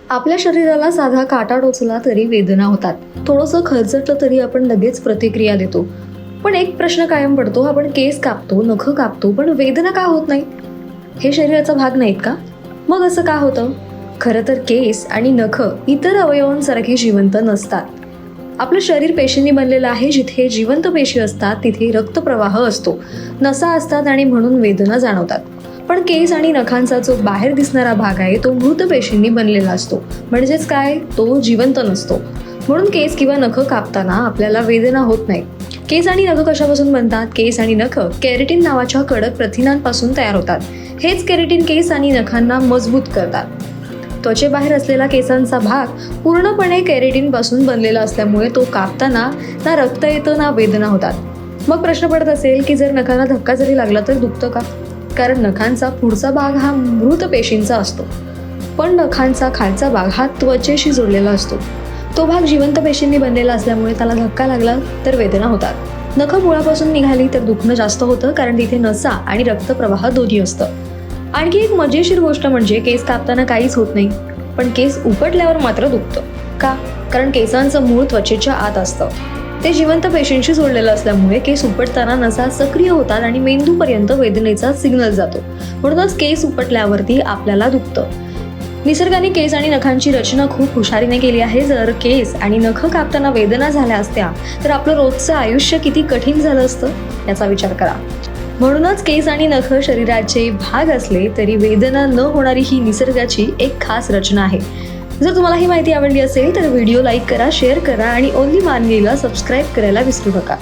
आपल्या शरीराला साधा काटा टोचला तरी वेदना होतात. थोडंसं खरचटलं तरी आपण लगेच प्रतिक्रिया देतो. पण एक प्रश्न कायम पडतो, आपण केस कापतो, नखं कापतो, पण वेदना का होत नाही? हे शरीराचा भाग नाहीत का? मग असं का होतं? खरं तर केस आणि नखं इतर अवयवांसारखे जिवंत नसतात. आपलं शरीर पेशींनी बनलेलं आहे. जिथे जिवंत पेशी असतात तिथे रक्तप्रवाह असतो, नसा असतात आणि म्हणून वेदना जाणवतात. पण केस आणि नखांचा जो बाहेर दिसणारा भाग आहे तो मृत पेशींनी बनलेला असतो. म्हणजेच काय, तो जिवंत नसतो. म्हणून केस किंवा नखं कापताना आपल्याला वेदना होत नाही. केस आणि नखं कशापासून बनतात? केस आणि नखं केराटिन नावाच्या कडक प्रथिनांपासून तयार होतात. हेच केराटिन केस आणि नखांना मजबूत करतात. त्वचेबाहेर असलेला केसांचा भाग पूर्णपणे केराटिन पासून बनलेला असल्यामुळे तो कापताना ना रक्त येतं ना वेदना होतात. मग प्रश्न पडत असेल की जर नखांना धक्का जरी लागला तर दुखतं का? कारण नखांचा पुढचा भाग हा मृत पेशींचा असतो, पण नखांचा खालचा भाग हा त्वचेशी जोडलेला असतो. तो भाग जिवंत पेशींनी बनलेला असल्यामुळे त्याला धक्का लागला तर वेदना होतात. नखं मुळापासून निघाली तर दुखणं जास्त होतं, कारण तिथे नसा आणि रक्तप्रवाह दोन्ही असतं. आणखी एक मजेशीर गोष्ट म्हणजे केस कापताना काहीच होत नाही, पण केस उपटल्यावर मात्र दुखतं. का? कारण केसांचं मूळ त्वचेच्या आत असतं. ते जिवंत पेशींशी जोडलेलं असल्यामुळे केस उपटताना नसा सक्रिय होतात आणि मेंदूपर्यंत वेदनेचा सिग्नल जातो. म्हणूनच केस उपटल्यावरती आपल्याला दुखतं. निसर्गाने केस आणि नखांची रचना खूप हुशारीने केली आहे. जर केस आणि नखं कापताना वेदना झाल्या असत्या तर आपलं रोजचं आयुष्य किती कठीण झालं असतं याचा विचार करा. म्हणूनच केस आणि नखं शरीराचे भाग असले तरी वेदना न होणारी ही निसर्गाची एक खास रचना आहे. जर तुम्हाला ही माहिती आवडली असेल तर व्हिडिओ लाईक करा, शेअर करा आणि ओन्ली मानवीला सबस्क्राईब करायला विसरू नका.